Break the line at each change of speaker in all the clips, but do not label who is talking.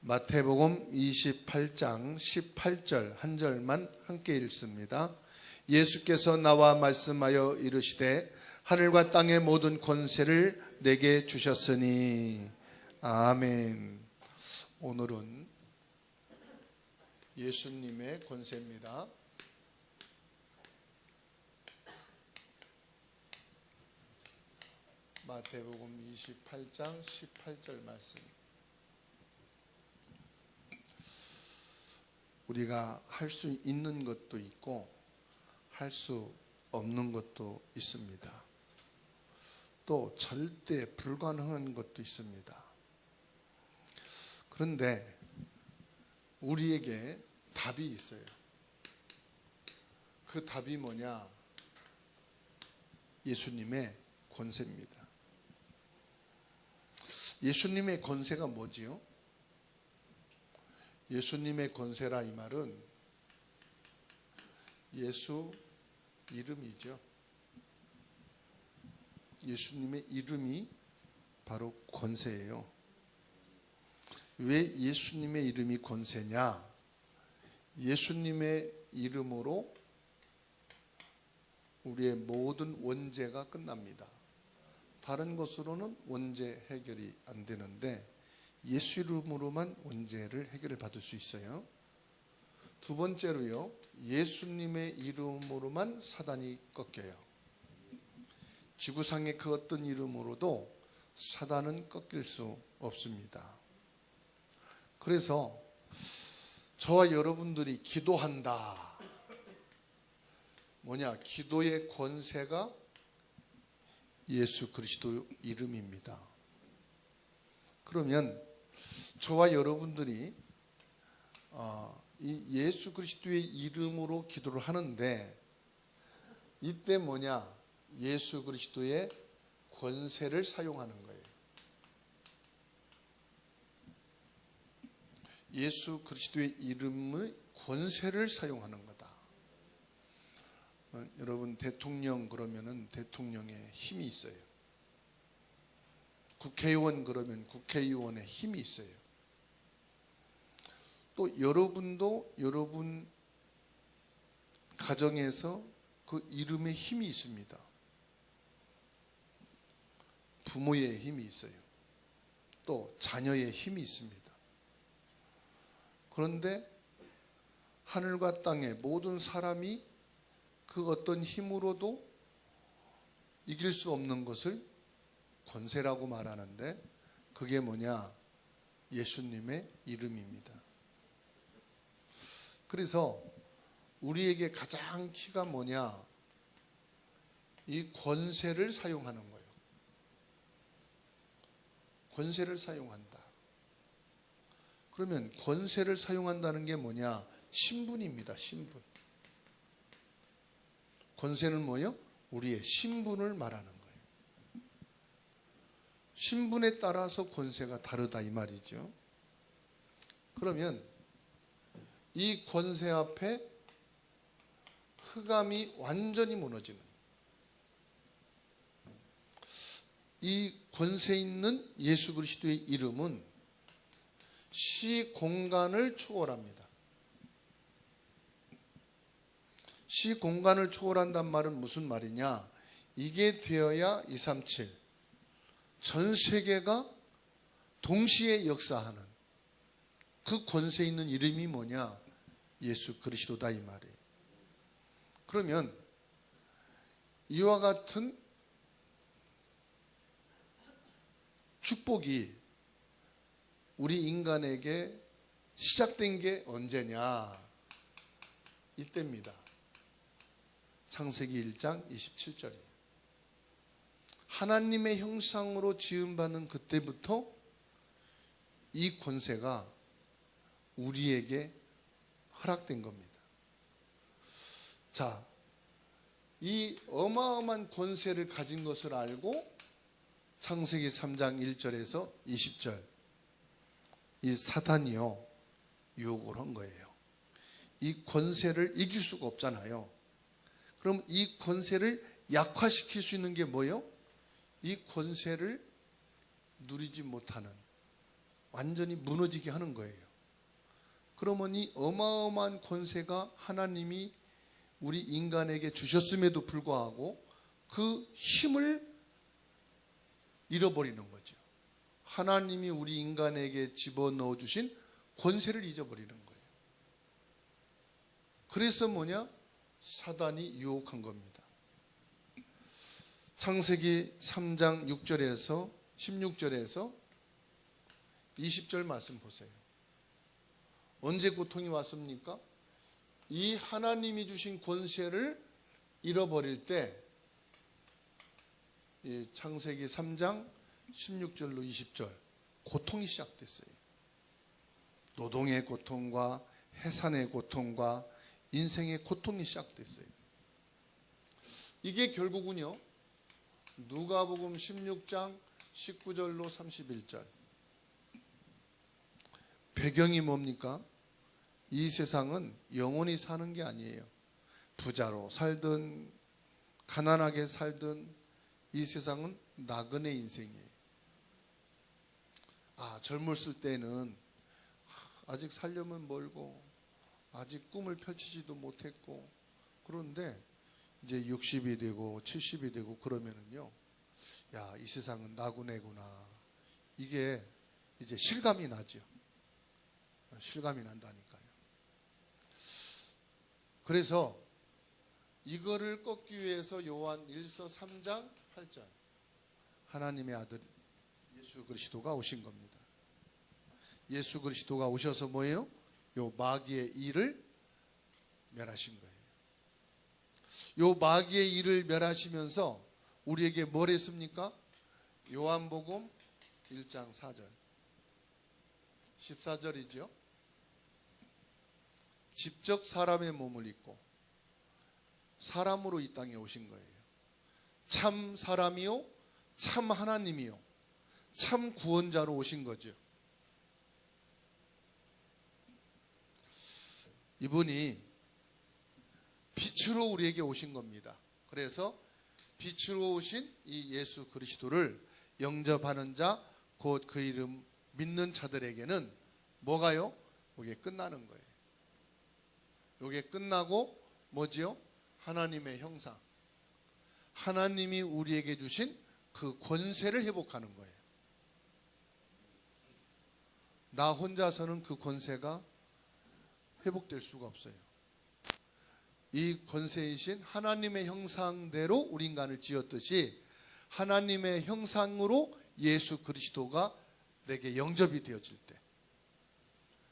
마태복음 28장 18절 한 절만 함께 읽습니다. 예수께서 나와 말씀하여 이르시되 하늘과 땅의 모든 권세를 내게 주셨으니. 아멘. 오늘은 예수님의 권세입니다. 마태복음 28장 18절 말씀. 우리가 할 수 있는 것도 있고 할 수 없는 것도 있습니다. 또 절대 불가능한 것도 있습니다. 그런데 우리에게 답이 있어요. 그 답이 뭐냐? 예수님의 권세입니다. 예수님의 권세가 뭐지요? 예수님의 권세라 이 말은 예수 이름이죠. 예수님의 이름이 바로 권세예요. 왜 예수님의 이름이 권세냐? 예수님의 이름으로 우리의 모든 원죄가 끝납니다. 다른 것으로는 원죄 해결이 안 되는데 예수 이름으로만 원죄를 해결을 받을 수 있어요. 두 번째로요, 예수님의 이름으로만 사단이 꺾여요. 지구상의 그 어떤 이름으로도 사단은 꺾일 수 없습니다. 그래서 저와 여러분들이 기도한다. 뭐냐? 기도의 권세가 예수 그리스도 이름입니다. 그러면 저와 여러분들이 이 예수 그리스도의 이름으로 기도를 하는데 이때 뭐냐? 예수 그리스도의 권세를 사용하는 거예요. 예수 그리스도의 이름의 권세를 사용하는 거다. 여러분 대통령 그러면은 대통령의 힘이 있어요. 국회의원 그러면 국회의원의 힘이 있어요. 또 여러분도 여러분 가정에서 그 이름의 힘이 있습니다. 부모의 힘이 있어요. 또 자녀의 힘이 있습니다. 그런데 하늘과 땅의 모든 사람이 그 어떤 힘으로도 이길 수 없는 것을 권세라고 말하는데 그게 뭐냐? 예수님의 이름입니다. 그래서 우리에게 가장 키가 뭐냐? 이 권세를 사용하는 거예요. 권세를 사용한다. 그러면 권세를 사용한다는 게 뭐냐? 신분입니다. 신분. 권세는 뭐예요? 우리의 신분을 말하는 거예요. 신분에 따라서 권세가 다르다 이 말이죠. 그러면 이 권세 앞에 흑암이 완전히 무너지는, 이 권세 있는 예수 그리스도의 이름은 시 공간을 초월합니다. 시 공간을 초월한단 말은 무슨 말이냐? 이게 되어야 237 전 세계가 동시에 역사하는 그 권세 있는 이름이 뭐냐? 예수 그리스도다 이 말이에요. 그러면 이와 같은 축복이 우리 인간에게 시작된 게 언제냐? 이때입니다. 창세기 1장 27절이에요. 하나님의 형상으로 지음받는 그때부터 이 권세가 우리에게 허락된 겁니다. 자, 이 어마어마한 권세를 가진 것을 알고 창세기 3장 1절에서 20절 이 사단이요 유혹을 한 거예요. 이 권세를 이길 수가 없잖아요. 그럼 이 권세를 약화시킬 수 있는 게 뭐예요? 이 권세를 누리지 못하는 완전히 무너지게 하는 거예요. 그러면 이 어마어마한 권세가 하나님이 우리 인간에게 주셨음에도 불구하고 그 힘을 잃어버리는 거죠. 하나님이 우리 인간에게 집어넣어 주신 권세를 잊어버리는 거예요. 그래서 뭐냐? 사단이 유혹한 겁니다. 창세기 3장 6절에서 16절에서 20절 말씀 보세요. 언제 고통이 왔습니까? 이 하나님이 주신 권세를 잃어버릴 때, 창세기 3장 16절로 20절 고통이 시작됐어요. 노동의 고통과 해산의 고통과 인생의 고통이 시작됐어요. 이게 결국은요, 누가복음 16장 19절로 31절. 배경이 뭡니까? 이 세상은 영원히 사는 게 아니에요. 부자로 살든 가난하게 살든 이 세상은 나그네 인생이에요. 젊었을 때는 아직 살려면 멀고 아직 꿈을 펼치지도 못했고, 그런데 이제 60이 되고 70이 되고 그러면은요, 야, 이 세상은 나그네구나, 이게 이제 실감이 나죠. 실감이 난다니까요. 그래서 이거를 꺾기 위해서 요한 1서 3장 8절, 하나님의 아들 예수 그리스도가 오신 겁니다. 예수 그리스도가 오셔서 뭐예요? 요 마귀의 일을 멸하신 거예요. 요 마귀의 일을 멸하시면서 우리에게 뭘 했습니까? 요한복음 1장 4절 14절이죠. 직접 사람의 몸을 입고 사람으로 이 땅에 오신 거예요. 참 사람이요, 참 하나님이요, 참 구원자로 오신 거죠. 이분이 빛으로 우리에게 오신 겁니다. 그래서 빛으로 오신 이 예수 그리스도를 영접하는 자, 곧 그 이름 믿는 자들에게는 뭐가요? 이게 끝나는 거예요. 이게 끝나고 뭐지요? 하나님의 형상, 하나님이 우리에게 주신 그 권세를 회복하는 거예요. 나 혼자서는 그 권세가 회복될 수가 없어요. 이 권세이신 하나님의 형상대로 우리 인간을 지었듯이 하나님의 형상으로 예수 그리스도가 내게 영접이 되어질 때,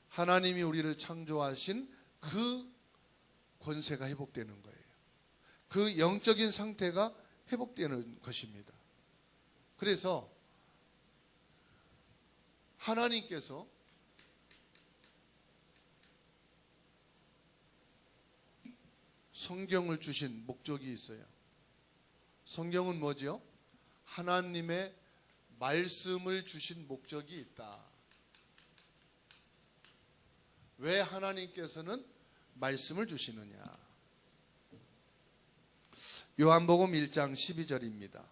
하나님이 우리를 창조하신 그 권세가 회복되는 거예요. 그 영적인 상태가 회복되는 것입니다. 그래서 하나님께서 성경을 주신 목적이 있어요. 성경은 뭐죠? 하나님의 말씀을 주신 목적이 있다. 왜 하나님께서는 말씀을 주시느냐? 요한복음 1장 12절입니다.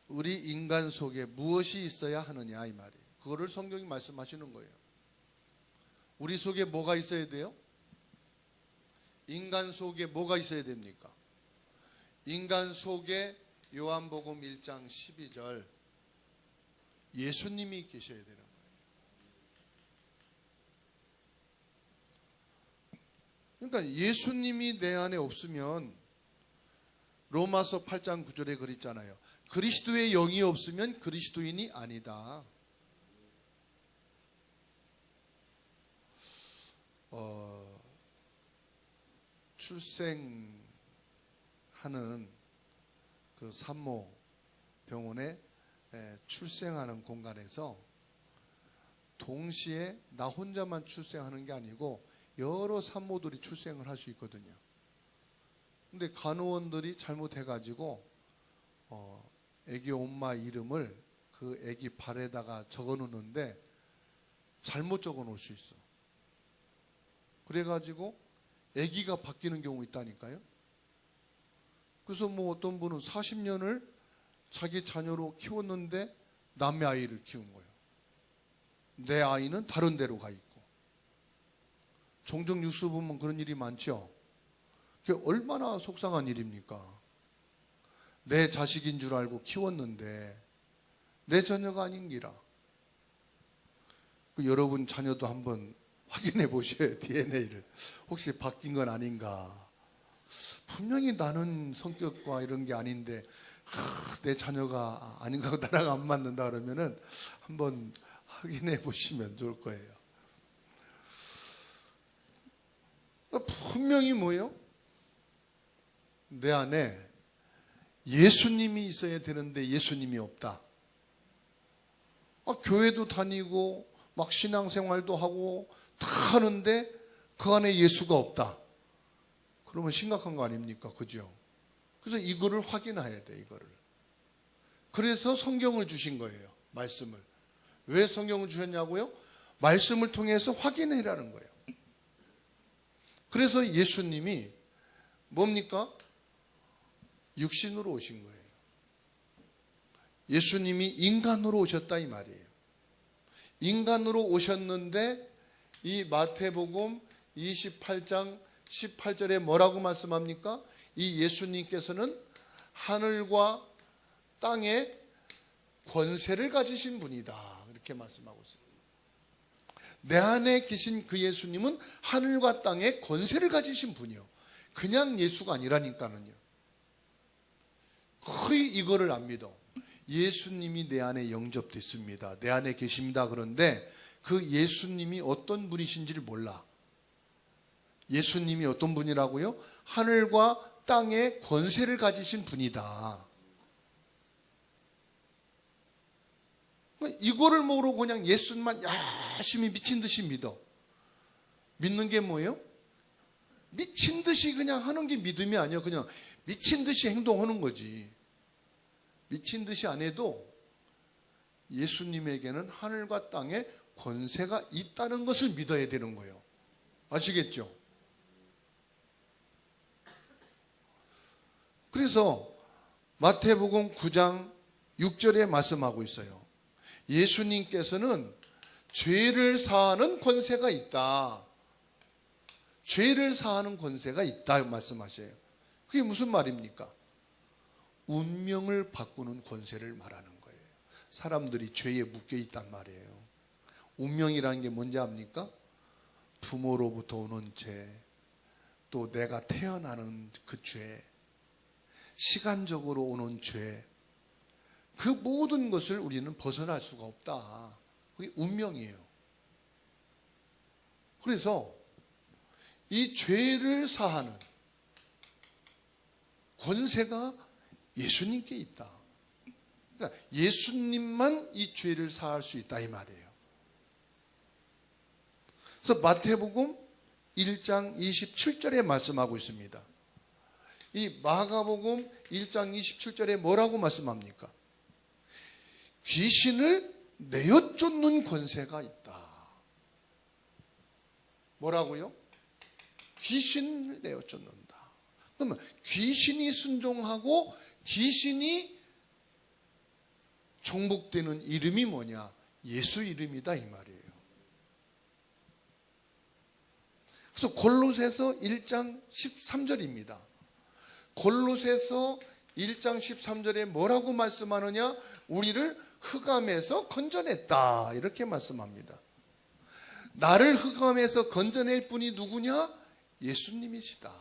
우리 인간 속에 무엇이 있어야 하느냐, 이 말이에요. 그거를 성경이 말씀하시는 거예요. 우리 속에 뭐가 있어야 돼요? 인간 속에 뭐가 있어야 됩니까? 인간 속에 요한복음 1장 12절 예수님이 계셔야 되는 거예요. 그러니까 예수님이 내 안에 없으면, 로마서 8장 9절에 그랬잖아요. 그리스도의 영이 없으면 그리스도인이 아니다. 출생하는 그 산모 병원에 출생하는 공간에서 동시에 나 혼자만 출생하는 게 아니고 여러 산모들이 출생을 할 수 있거든요. 근데 간호원들이 잘못해가지고 아기 엄마 이름을 그 아기 발에다가 적어 놓는데 잘못 적어 놓을 수 있어. 그래가지고 아기가 바뀌는 경우 있다니까요. 그래서 뭐 어떤 분은 40년을 자기 자녀로 키웠는데 남의 아이를 키운 거예요. 내 아이는 다른 데로 가 있고. 종종 뉴스 보면 그런 일이 많죠. 그게 얼마나 속상한 일입니까? 내 자식인 줄 알고 키웠는데 내 자녀가 아닌기라. 여러분 자녀도 한번 확인해 보셔요. DNA를. 혹시 바뀐 건 아닌가. 분명히 나는 성격과 이런 게 아닌데 내 자녀가 아닌가, 나랑 안 맞는다 그러면은 한번 확인해 보시면 좋을 거예요. 분명히 뭐예요? 내 안에 예수님이 있어야 되는데 예수님이 없다. 교회도 다니고 막 신앙생활도 하고 다 하는데 그 안에 예수가 없다. 그러면 심각한 거 아닙니까? 그죠? 그래서 이거를 확인해야 돼, 이거를. 그래서 성경을 주신 거예요, 말씀을. 왜 성경을 주셨냐고요? 말씀을 통해서 확인해라는 거예요. 그래서 예수님이 뭡니까? 육신으로 오신 거예요. 예수님이 인간으로 오셨다 이 말이에요. 인간으로 오셨는데 이 마태복음 28장 18절에 뭐라고 말씀합니까? 이 예수님께서는 하늘과 땅에 권세를 가지신 분이다. 이렇게 말씀하고 있어요. 내 안에 계신 그 예수님은 하늘과 땅에 권세를 가지신 분이요. 그냥 예수가 아니라니까는요. 거의 이거를 안 믿어. 예수님이 내 안에 영접됐습니다. 내 안에 계십니다. 그런데 그 예수님이 어떤 분이신지를 몰라. 예수님이 어떤 분이라고요? 하늘과 땅에 권세를 가지신 분이다. 이거를 모르고 그냥 예수님만 열심히 미친 듯이 믿어. 믿는 게 뭐예요? 미친 듯이 그냥 하는 게 믿음이 아니야. 그냥 미친 듯이 행동하는 거지. 미친 듯이 안 해도 예수님에게는 하늘과 땅에 권세가 있다는 것을 믿어야 되는 거예요. 아시겠죠? 그래서 마태복음 9장 6절에 말씀하고 있어요. 예수님께서는 죄를 사하는 권세가 있다. 죄를 사하는 권세가 있다 말씀하셔요. 그게 무슨 말입니까? 운명을 바꾸는 권세를 말하는 거예요. 사람들이 죄에 묶여 있단 말이에요. 운명이라는 게 뭔지 압니까? 부모로부터 오는 죄, 또 내가 태어나는 그 죄, 시간적으로 오는 죄, 그 모든 것을 우리는 벗어날 수가 없다. 그게 운명이에요. 그래서 이 죄를 사하는 권세가 예수님께 있다. 그러니까 예수님만 이 죄를 사할 수 있다 이 말이에요. 그래서 마태복음 1장 27절에 말씀하고 있습니다. 이 마가복음 1장 27절에 뭐라고 말씀합니까? 귀신을 내어 쫓는 권세가 있다. 뭐라고요? 귀신을 내어 쫓는다. 그러면 귀신이 순종하고 귀신이 정복되는 이름이 뭐냐? 예수 이름이다 이 말이에요. 그래서 골로새서 1장 13절입니다. 골로새서 1장 13절에 뭐라고 말씀하느냐? 우리를 흑암에서 건져냈다 이렇게 말씀합니다. 나를 흑암에서 건져낼 분이 누구냐? 예수님이시다.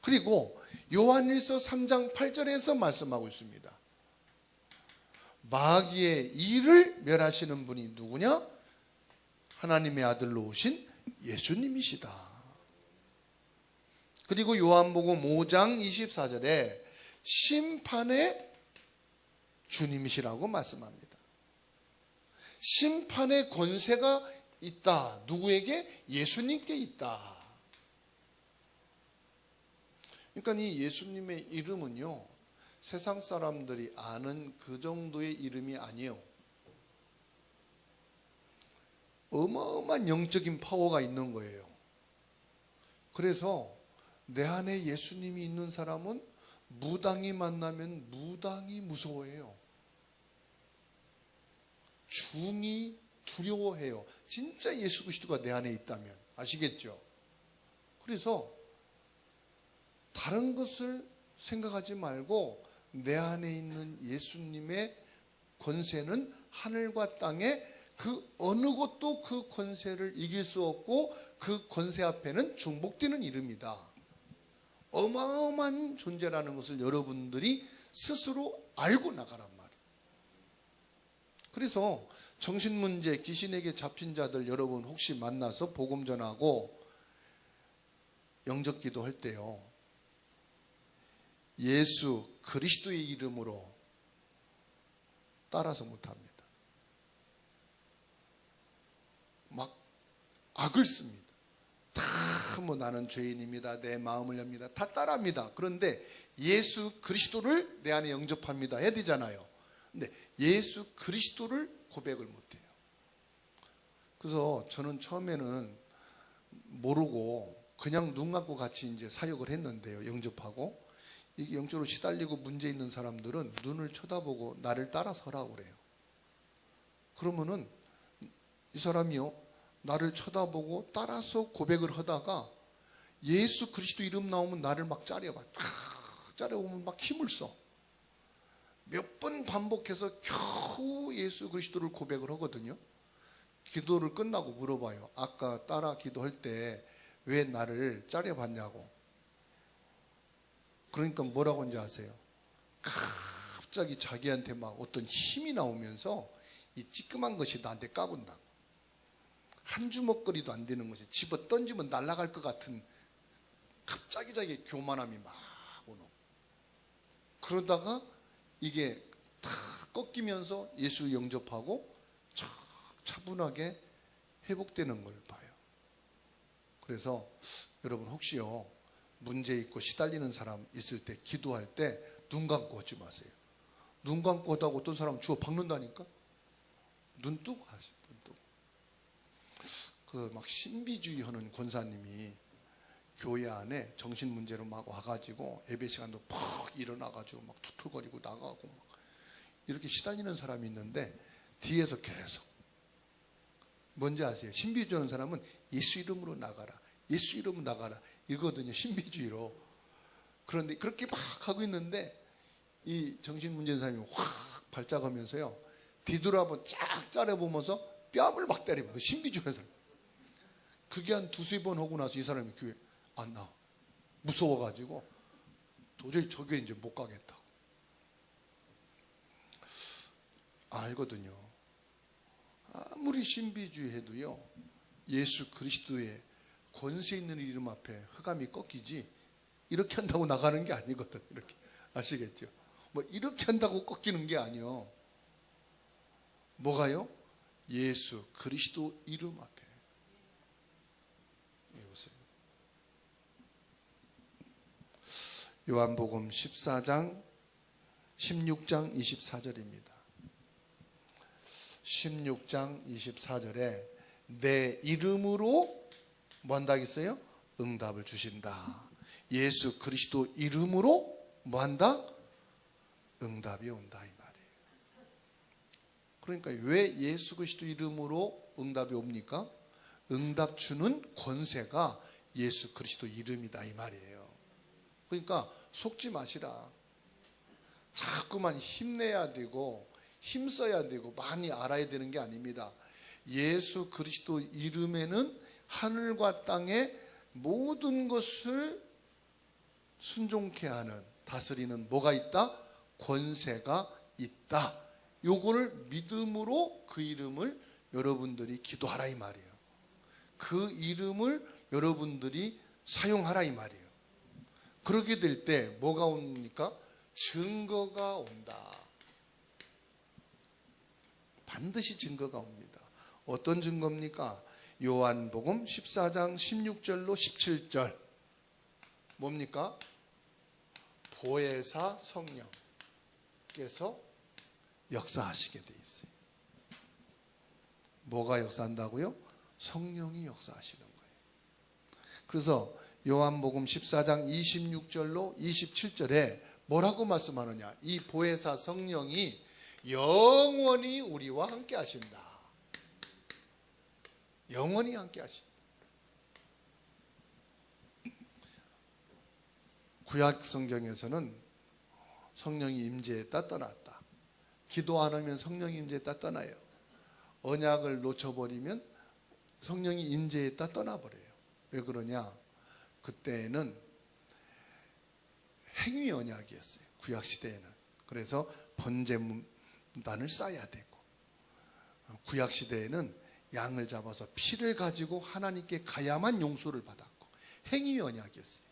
그리고 요한일서 3장 8절에서 말씀하고 있습니다. 마귀의 일을 멸하시는 분이 누구냐? 하나님의 아들로 오신 예수님이시다. 그리고 요한복음 5장 24절에 심판의 주님이시라고 말씀합니다. 심판의 권세가 있다. 누구에게? 예수님께 있다. 그러니까 이 예수님의 이름은요, 세상 사람들이 아는 그 정도의 이름이 아니에요. 어마어마한 영적인 파워가 있는 거예요. 그래서 내 안에 예수님이 있는 사람은 무당이 만나면 무당이 무서워해요. 중이 두려워해요. 진짜 예수 그리스도가 내 안에 있다면. 아시겠죠? 그래서 다른 것을 생각하지 말고 내 안에 있는 예수님의 권세는 하늘과 땅에 그 어느 것도 그 권세를 이길 수 없고 그 권세 앞에는 중복되는 이름이다. 어마어마한 존재라는 것을 여러분들이 스스로 알고 나가란 말이에요. 그래서 정신문제, 귀신에게 잡힌 자들 여러분 혹시 만나서 복음 전하고 영접기도 할 때요, 예수 그리스도의 이름으로 따라서 못합니다. 막 악을 씁니다. 다 뭐 나는 죄인입니다. 내 마음을 엽니다. 다 따라합니다. 그런데 예수 그리스도를 내 안에 영접합니다 해야 되잖아요. 근데 예수 그리스도를 고백을 못해요. 그래서 저는 처음에는 모르고 그냥 눈 감고 같이 이제 사역을 했는데요. 영접하고 이게 영적으로 시달리고 문제 있는 사람들은 눈을 쳐다보고 나를 따라서 하라고 그래요. 그러면은 이 사람이요, 나를 쳐다보고 따라서 고백을 하다가 예수 그리스도 이름 나오면 나를 막 짜려봐. 짜려보면 막 힘을 써. 몇 번 반복해서 겨우 예수 그리스도를 고백을 하거든요. 기도를 끝나고 물어봐요. 아까 따라 기도할 때 왜 나를 짜려봤냐고. 그러니까 뭐라고 하는지 아세요? 갑자기 자기한테 막 어떤 힘이 나오면서 이 찌끄만 것이 나한테 까분다고. 한 주먹거리도 안 되는 것이 집어 던지면 날아갈 것 같은 갑자기 자기 교만함이 막 오노. 그러다가 이게 다 꺾이면서 예수 영접하고 차분하게 회복되는 걸 봐요. 그래서 여러분 혹시요 문제 있고 시달리는 사람 있을 때 기도할 때 눈 감고 하지 마세요. 눈 감고 하다가 어떤 사람 주워 박는다니까. 눈 뜨고 하세요. 눈 뜨고. 그 막 신비주의 하는 권사님이 교회 안에 정신 문제로 막 와가지고 예배 시간도 퍽 일어나가지고 막 투투거리고 나가고 막 이렇게 시달리는 사람이 있는데 뒤에서 계속 뭔지 아세요? 신비주의 하는 사람은 예수 이름으로 나가라, 예수 이름으로 나가라 이거거든요. 신비주의로. 그런데 그렇게 막 하고 있는데 이 정신 문제 있는 사람이 확 발작하면서요 뒤돌아보면 쫙 짜려보면서 뺨을 막 때리고. 신비주의 하는 사람. 그게 한 두세 번 하고 나서 이 사람이 교회 안 나와. 무서워가지고 도저히 저 교회 이제 못 가겠다고. 알거든요. 아무리 신비주의 해도요 예수 그리스도의 권세 있는 이름 앞에 흑암이 꺾이지 이렇게 한다고 나가는 게 아니거든. 이렇게 아시겠죠? 뭐 이렇게 한다고 꺾이는 게 아니요. 뭐가요? 예수 그리스도 이름 앞에. 보세요. 요한복음 14장 16장 24절입니다. 16장 24절에 내 이름으로 뭐 한다 했어요? 응답을 주신다. 예수 그리스도 이름으로 뭐 한다? 응답이 온다 이 말이에요. 그러니까 왜 예수 그리스도 이름으로 응답이 옵니까? 응답 주는 권세가 예수 그리스도 이름이다 이 말이에요. 그러니까 속지 마시라. 자꾸만 힘내야 되고 힘써야 되고 많이 알아야 되는 게 아닙니다. 예수 그리스도 이름에는 하늘과 땅의 모든 것을 순종케 하는 다스리는 뭐가 있다? 권세가 있다. 요거를 믿음으로 그 이름을 여러분들이 기도하라 이 말이에요. 그 이름을 여러분들이 사용하라 이 말이에요. 그렇게 될 때 뭐가 옵니까? 증거가 온다. 반드시 증거가 옵니다. 어떤 증거입니까? 요한복음 14장 16절로 17절 뭡니까? 보혜사 성령께서 역사하시게 돼 있어요. 뭐가 역사한다고요? 성령이 역사하시는 거예요. 그래서 요한복음 14장 26절로 27절에 뭐라고 말씀하느냐? 이 보혜사 성령이 영원히 우리와 함께 하신다. 영원히 함께 하신다. 구약 성경에서는 성령이 임재했다 떠났다. 기도 안 하면 성령이 임재했다 떠나요. 언약을 놓쳐버리면 성령이 임재했다 떠나버려요. 왜 그러냐? 그때는 행위 언약이었어요. 구약 시대에는. 그래서 번제단을 쌓아야 되고, 구약 시대에는 양을 잡아서 피를 가지고 하나님께 가야만 용서를 받았고, 행위 언약이었어요.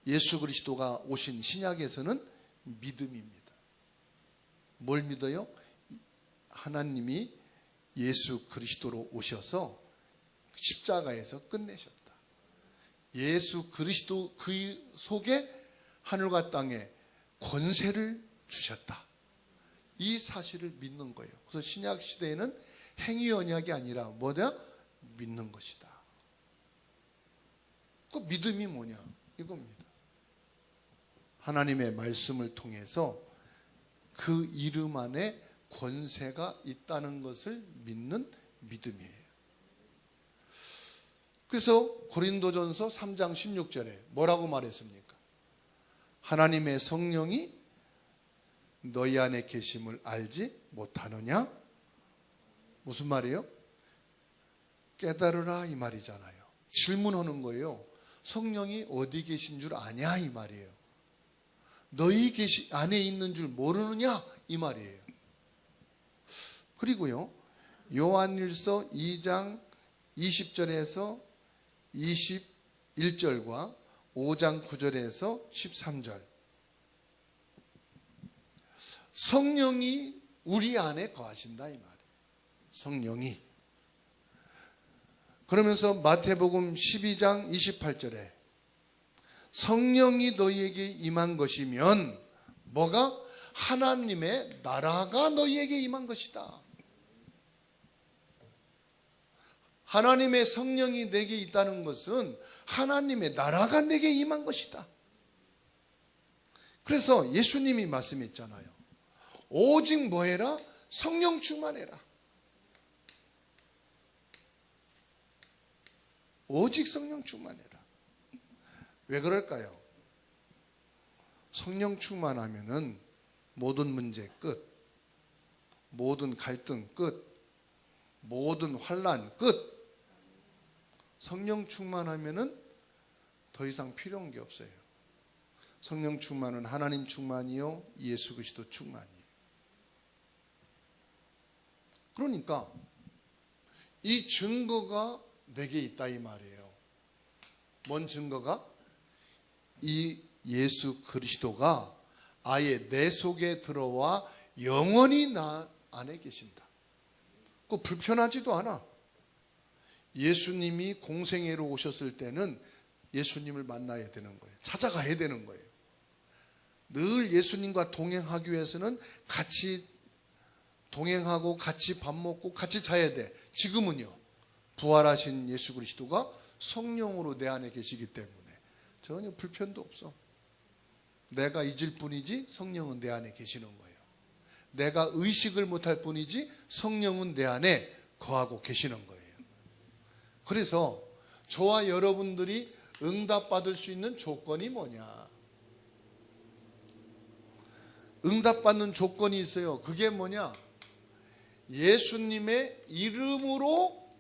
예수 그리스도가 오신 신약에서는 믿음입니다. 뭘 믿어요? 하나님이 예수 그리스도로 오셔서 십자가에서 끝내셨다. 예수 그리스도 그 속에 하늘과 땅에 권세를 주셨다. 이 사실을 믿는 거예요. 그래서 신약 시대에는 행위 언약이 아니라 뭐냐? 믿는 것이다. 그 믿음이 뭐냐? 이겁니다. 하나님의 말씀을 통해서 그 이름 안에 권세가 있다는 것을 믿는 믿음이에요. 그래서 고린도전서 3장 16절에 뭐라고 말했습니까? 하나님의 성령이 너희 안에 계심을 알지 못하느냐? 무슨 말이에요? 깨달으라 이 말이잖아요. 질문하는 거예요. 성령이 어디 계신 줄 아냐 이 말이에요. 너희 안에 있는 줄 모르느냐 이 말이에요. 그리고요, 요한일서 2장 20절에서 21절과 5장 9절에서 13절, 성령이 우리 안에 거하신다 이 말이에요. 성령이. 그러면서 마태복음 12장 28절에 성령이 너희에게 임한 것이면 뭐가? 하나님의 나라가 너희에게 임한 것이다. 하나님의 성령이 내게 있다는 것은 하나님의 나라가 내게 임한 것이다. 그래서 예수님이 말씀했잖아요. 오직 뭐해라? 성령 충만해라. 오직 성령 충만해라. 왜 그럴까요? 성령 충만하면은 모든 문제 끝, 모든 갈등 끝, 모든 환난 끝. 성령 충만하면은 더 이상 필요한 게 없어요. 성령 충만은 하나님 충만이요, 예수 그리스도 충만이에요. 그러니까 이 증거가 내게 있다 이 말이에요. 뭔 증거가? 이 예수 그리스도가 아예 내 속에 들어와 영원히 나 안에 계신다. 그 불편하지도 않아. 예수님이 공생애로 오셨을 때는 예수님을 만나야 되는 거예요. 찾아가야 되는 거예요. 늘 예수님과 동행하기 위해서는 같이 동행하고 같이 밥 먹고 같이 자야 돼. 지금은요, 부활하신 예수 그리스도가 성령으로 내 안에 계시기 때문에 전혀 불편도 없어. 내가 잊을 뿐이지 성령은 내 안에 계시는 거예요. 내가 의식을 못할 뿐이지 성령은 내 안에 거하고 계시는 거예요. 그래서 저와 여러분들이 응답받을 수 있는 조건이 뭐냐? 응답받는 조건이 있어요. 그게 뭐냐? 예수님의 이름으로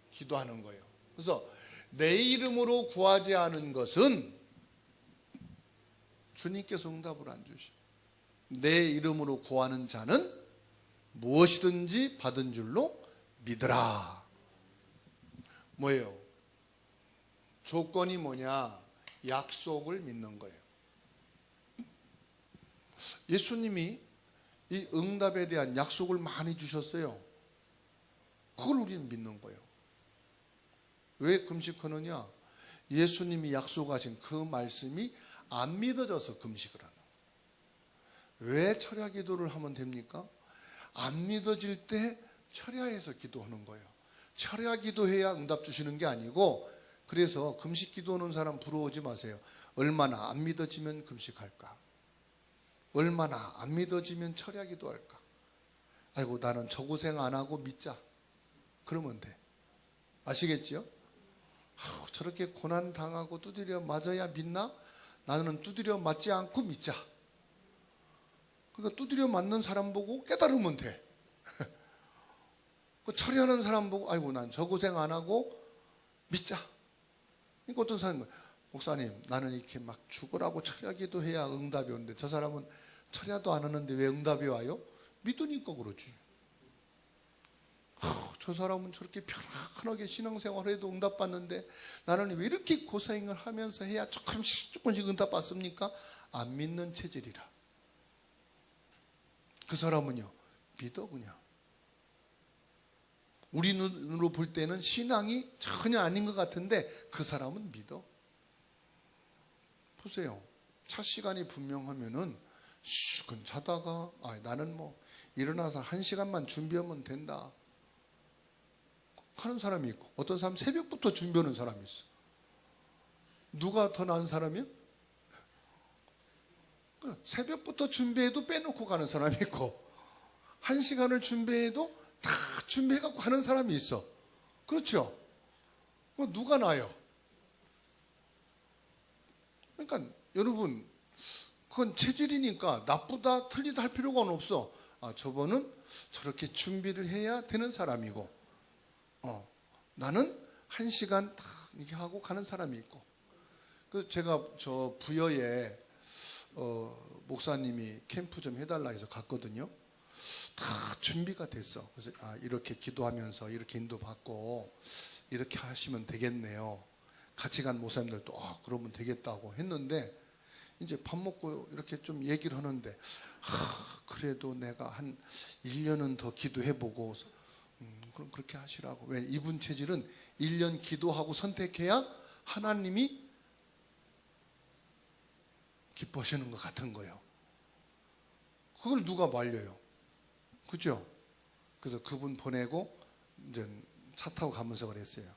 기도하는 거예요. 그래서 내 이름으로 구하지 않은 것은 주님께서 응답을 안 주시고, 내 이름으로 구하는 자는 무엇이든지 받은 줄로 믿으라. 뭐예요? 조건이 뭐냐? 약속을 믿는 거예요. 예수님이 이 응답에 대한 약속을 많이 주셨어요. 그걸 우리는 믿는 거예요. 왜 금식하느냐? 예수님이 약속하신 그 말씀이 안 믿어져서 금식을 하는 거예요. 왜 철야 기도를 하면 됩니까? 안 믿어질 때 철야해서 기도하는 거예요. 철야 기도해야 응답 주시는 게 아니고, 그래서 금식 기도하는 사람 부러워하지 마세요. 얼마나 안 믿어지면 금식할까? 얼마나 안 믿어지면 철야 기도할까? 아이고 나는 저 고생 안 하고 믿자. 그러면 돼. 아시겠죠? 저렇게 고난 당하고 두드려 맞아야 믿나? 나는 두드려 맞지 않고 믿자. 그러니까 두드려 맞는 사람 보고 깨달으면 돼. 그 처리하는 사람 보고 아이고 난 저 고생 안 하고 믿자. 그러니까 어떤 사람은 목사님 나는 이렇게 막 죽으라고 철야기도 해야 응답이 오는데 저 사람은 철야도 안 하는데 왜 응답이 와요? 믿으니까 그러지. 저 사람은 저렇게 편안하게 신앙생활 해도 응답받는데 나는 왜 이렇게 고생을 하면서 해야 조금씩 응답받습니까? 안 믿는 체질이라. 그 사람은요 믿어 그냥. 우리 눈으로 볼 때는 신앙이 전혀 아닌 것 같은데 그 사람은 믿어. 보세요. 차 시간이 분명하면은 그건 자다가 나는 뭐 일어나서 1시간만 준비하면 된다 하는 사람이 있고, 어떤 사람은 새벽부터 준비하는 사람이 있어. 누가 더 나은 사람이야? 새벽부터 준비해도 빼놓고 가는 사람이 있고 1시간을 준비해도 다 준비해갖고 가는 사람이 있어. 그렇죠? 누가 나아요? 그러니까 여러분 그건 체질이니까 나쁘다 틀리다 할 필요가 없어. 저분은 저렇게 준비를 해야 되는 사람이고 나는 1시간 다 이렇게 하고 가는 사람이 있고. 그래서 제가 저 부여에 목사님이 캠프 좀 해달라 해서 갔거든요. 다 준비가 됐어. 그래서 이렇게 기도하면서 이렇게 인도받고 이렇게 하시면 되겠네요. 같이 간 목사님들도 그러면 되겠다고 했는데 이제 밥 먹고 이렇게 좀 얘기를 하는데 그래도 내가 한 1년은 더 기도해보고 그럼 그렇게 하시라고. 왜? 이분 체질은 1년 기도하고 선택해야 하나님이 기뻐하시는 것 같은 거예요. 그걸 누가 말려요? 그죠? 그래서 그분 보내고 이제 차 타고 가면서 그랬어요.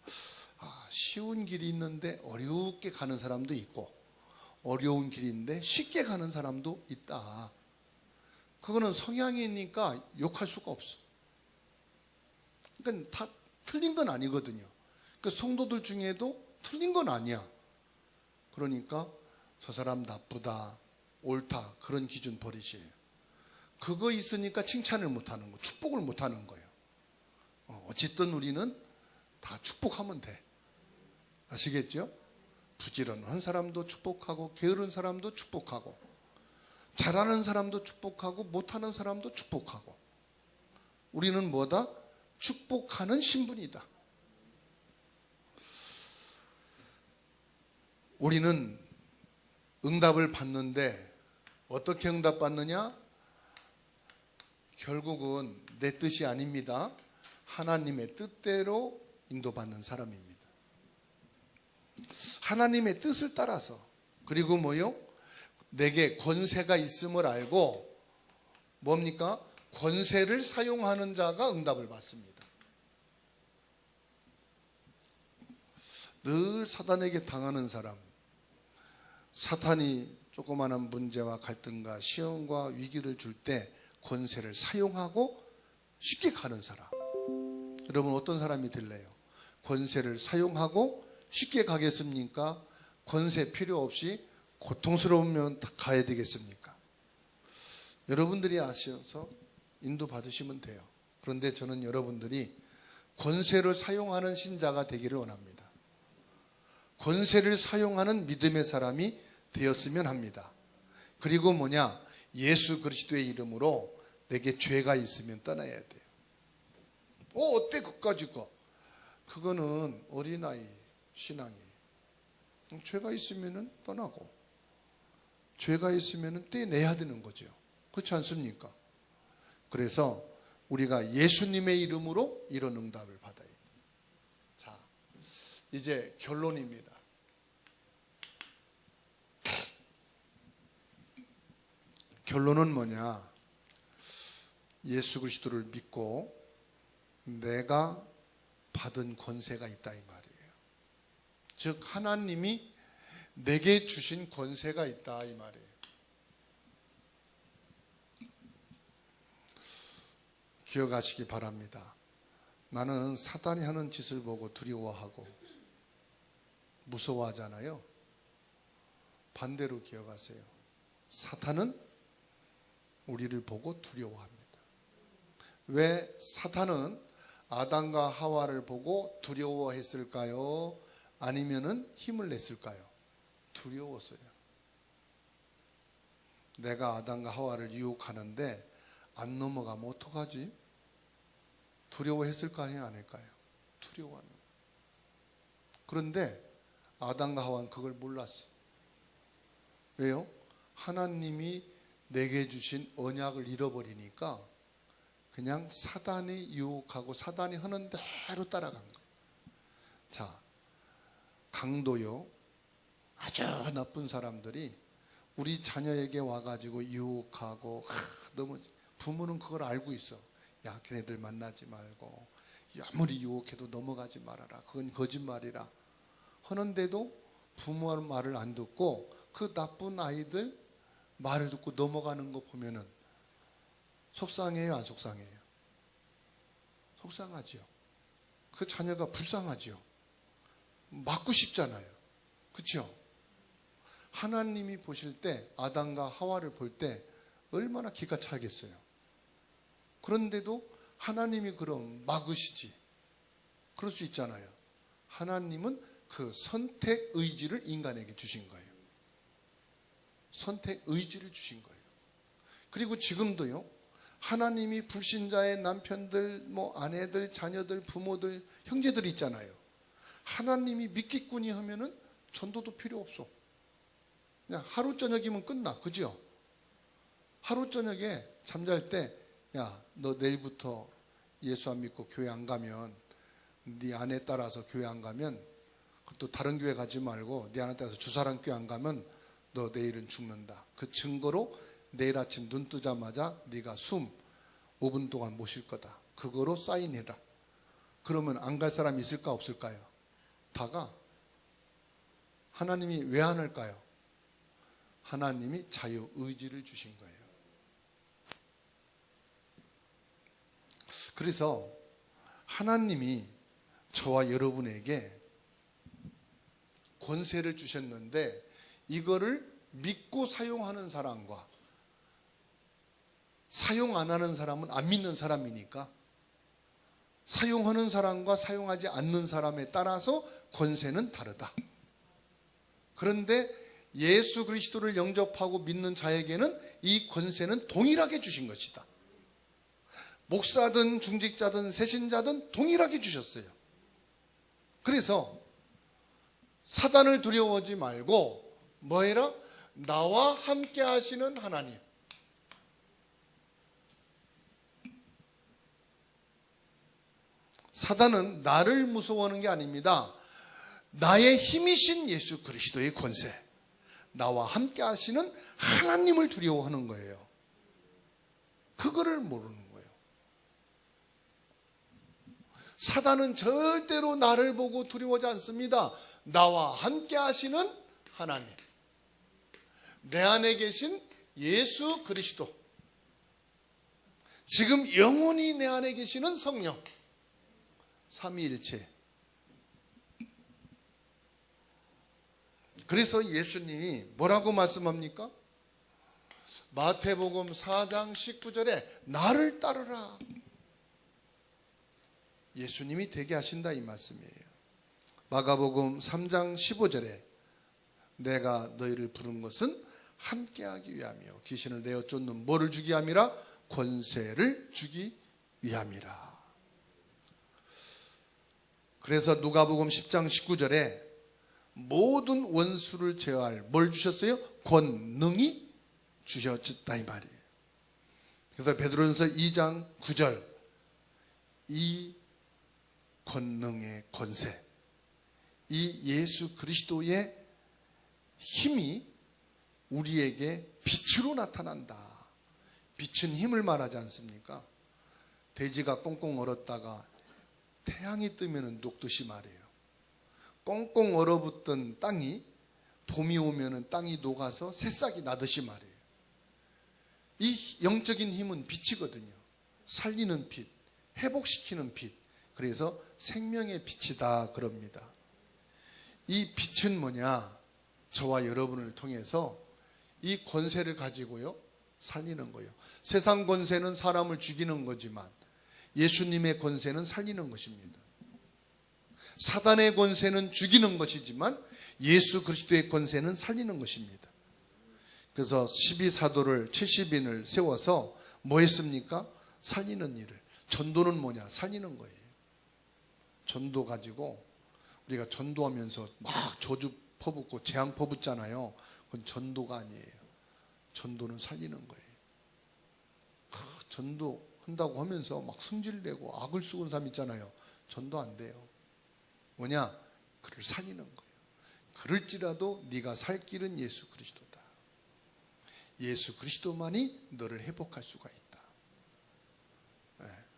쉬운 길이 있는데 어렵게 가는 사람도 있고 어려운 길인데 쉽게 가는 사람도 있다. 그거는 성향이니까 욕할 수가 없어. 그러니까 다 틀린 건 아니거든요. 그러니까 성도들 중에도 틀린 건 아니야. 그러니까 저 사람 나쁘다, 옳다 그런 기준 버리시에요. 그거 있으니까 칭찬을 못하는 거, 축복을 못하는 거예요. 어쨌든 우리는 다 축복하면 돼. 아시겠죠? 부지런한 사람도 축복하고 게으른 사람도 축복하고 잘하는 사람도 축복하고 못하는 사람도 축복하고. 우리는 뭐다? 축복하는 신분이다. 우리는 응답을 받는데 어떻게 응답받느냐? 결국은 내 뜻이 아닙니다. 하나님의 뜻대로 인도받는 사람입니다. 하나님의 뜻을 따라서. 그리고 뭐요? 내게 권세가 있음을 알고 뭡니까? 권세를 사용하는 자가 응답을 받습니다. 늘 사단에게 당하는 사람, 사탄이 조그마한 문제와 갈등과 시험과 위기를 줄 때 권세를 사용하고 쉽게 가는 사람. 여러분 어떤 사람이 될래요? 권세를 사용하고 쉽게 가겠습니까? 권세 필요 없이 고통스러우면 다 가야 되겠습니까? 여러분들이 아셔서 인도받으시면 돼요. 그런데 저는 여러분들이 권세를 사용하는 신자가 되기를 원합니다. 권세를 사용하는 믿음의 사람이 되었으면 합니다. 그리고 뭐냐? 예수 그리스도의 이름으로 내게 죄가 있으면 떠나야 돼요. 어때 그까짓 거? 그거는 어린아이 신앙이. 죄가 있으면 떠나고 죄가 있으면 떼내야 되는 거죠. 그렇지 않습니까? 그래서 우리가 예수님의 이름으로 이런 응답을 받아야 돼요. 자, 이제 결론입니다. 결론은 뭐냐? 예수 그리스도를 믿고 내가 받은 권세가 있다 이 말이에요. 즉 하나님이 내게 주신 권세가 있다 이 말이에요. 기억하시기 바랍니다. 나는 사단이 하는 짓을 보고 두려워하고 무서워하잖아요. 반대로 기억하세요. 사탄은 우리를 보고 두려워합니다. 왜 사탄은 아담과 하와를 보고 두려워했을까요? 아니면은 힘을 냈을까요? 두려웠어요. 내가 아담과 하와를 유혹하는데 안 넘어가면 어떡하지? 두려워했을까요? 아닐까요? 두려워하는. 그런데 아담과 하와는 그걸 몰랐어. 왜요? 하나님이 내게 주신 언약을 잃어버리니까 그냥 사단이 유혹하고 사단이 하는 대로 따라간 거예요. 자, 강도요, 아주 나쁜 사람들이 우리 자녀에게 와가지고 유혹하고 너무 부모는 그걸 알고 있어. 야, 걔네들 만나지 말고 아무리 유혹해도 넘어가지 말아라. 그건 거짓말이라 하는데도 부모의 말을 안 듣고 그 나쁜 아이들 말을 듣고 넘어가는 거 보면은 속상해요, 안 속상해요? 속상하죠. 그 자녀가 불쌍하죠. 맞고 싶잖아요. 그렇죠? 하나님이 보실 때 아담과 하와를 볼 때 얼마나 기가 차겠어요. 그런데도 하나님이 그럼 막으시지. 그럴 수 있잖아요. 하나님은 그 선택 의지를 인간에게 주신 거예요. 선택 의지를 주신 거예요. 그리고 지금도요, 하나님이 불신자의 남편들, 아내들, 자녀들, 부모들, 형제들 있잖아요. 하나님이 믿기꾼이 하면은 전도도 필요 없어. 그냥 하루 저녁이면 끝나. 그죠? 하루 저녁에 잠잘 때, 야, 너 내일부터 예수 안 믿고 교회 안 가면, 네 아내 따라서 교회 안 가면, 또 다른 교회 가지 말고 네 아내 따라서 주사랑 교회 안 가면 너 내일은 죽는다. 그 증거로 내일 아침 눈 뜨자마자 네가 숨 5분 동안 못 쉴 거다. 그거로 사인해라. 그러면 안 갈 사람이 있을까 없을까요? 다가. 하나님이 왜 안 할까요? 하나님이 자유의지를 주신 거예요. 그래서 하나님이 저와 여러분에게 권세를 주셨는데 이거를 믿고 사용하는 사람과 사용 안 하는 사람은 안 믿는 사람이니까 사용하는 사람과 사용하지 않는 사람에 따라서 권세는 다르다. 그런데 예수 그리스도를 영접하고 믿는 자에게는 이 권세는 동일하게 주신 것이다. 목사든 중직자든 세신자든 동일하게 주셨어요. 그래서 사단을 두려워하지 말고 뭐해라? 나와 함께 하시는 하나님. 사단은 나를 무서워하는 게 아닙니다. 나의 힘이신 예수 그리스도의 권세, 나와 함께 하시는 하나님을 두려워하는 거예요. 그거를 모르는 거예요. 사단은 절대로 나를 보고 두려워하지 않습니다. 나와 함께 하시는 하나님, 내 안에 계신 예수 그리스도, 지금 영원히 내 안에 계시는 성령, 삼위일체. 그래서 예수님이 뭐라고 말씀합니까? 마태복음 4장 19절에 나를 따르라. 예수님이 되게 하신다 이 말씀이에요. 마가복음 3장 15절에 내가 너희를 부른 것은 함께하기 위함이요 귀신을 내어 쫓는 뭐를 주기 위함이라? 권세를 주기 위함이라. 그래서 누가복음 10장 19절에 모든 원수를 제어할 뭘 주셨어요? 권능이 주셨다 이 말이에요. 그래서 베드로전서 2장 9절 이 권능의 권세, 이 예수 그리스도의 힘이 우리에게 빛으로 나타난다. 빛은 힘을 말하지 않습니까? 돼지가 꽁꽁 얼었다가 태양이 뜨면 녹듯이 말이에요. 꽁꽁 얼어붙던 땅이 봄이 오면 땅이 녹아서 새싹이 나듯이 말이에요. 이 영적인 힘은 빛이거든요. 살리는 빛, 회복시키는 빛, 그래서 생명의 빛이다 그럽니다. 이 빛은 뭐냐? 저와 여러분을 통해서 이 권세를 가지고요 살리는 거예요. 세상 권세는 사람을 죽이는 거지만 예수님의 권세는 살리는 것입니다. 사단의 권세는 죽이는 것이지만 예수 그리스도의 권세는 살리는 것입니다. 그래서 12사도를 70인을 세워서 뭐 했습니까? 살리는 일을. 전도는 뭐냐? 살리는 거예요. 전도 가지고 우리가 전도하면서 막 저주 퍼붓고 재앙 퍼붓잖아요. 그건 전도가 아니에요. 전도는 살리는 거예요. 전도한다고 하면서 막 승질내고 악을 쓰는 사람 있잖아요. 전도 안 돼요. 뭐냐? 그를 살리는 거예요. 그럴지라도 네가 살 길은 예수 그리스도다. 예수 그리스도만이 너를 회복할 수가 있다.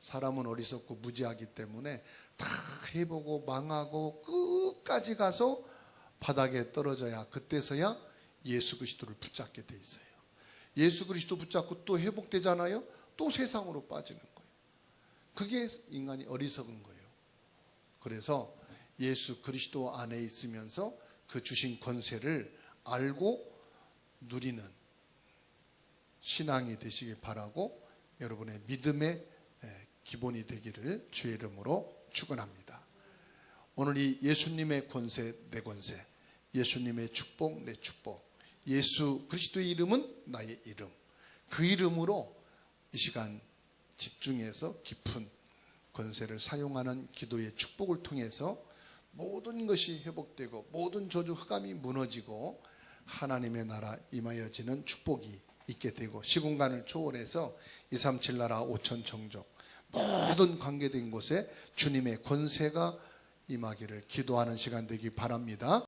사람은 어리석고 무지하기 때문에 다 해보고 망하고 끝까지 가서 바닥에 떨어져야 그때서야 예수 그리스도를 붙잡게 돼 있어요. 예수 그리스도 붙잡고 또 회복되잖아요. 또 세상으로 빠지는 거예요. 그게 인간이 어리석은 거예요. 그래서 예수 그리스도 안에 있으면서 그 주신 권세를 알고 누리는 신앙이 되시길 바라고 여러분의 믿음의 기본이 되기를 주의 이름으로 축원합니다. 오늘 이 예수님의 권세 내 권세, 예수님의 축복 내 축복, 예수 그리스도의 이름은 나의 이름, 그 이름으로 이 시간 집중해서 깊은 권세를 사용하는 기도의 축복을 통해서 모든 것이 회복되고 모든 저주 흑암이 무너지고 하나님의 나라 임하여지는 축복이 있게 되고 시공간을 초월해서 237 나라 5천 청족 모든 관계된 곳에 주님의 권세가 임하기를 기도하는 시간 되기 바랍니다.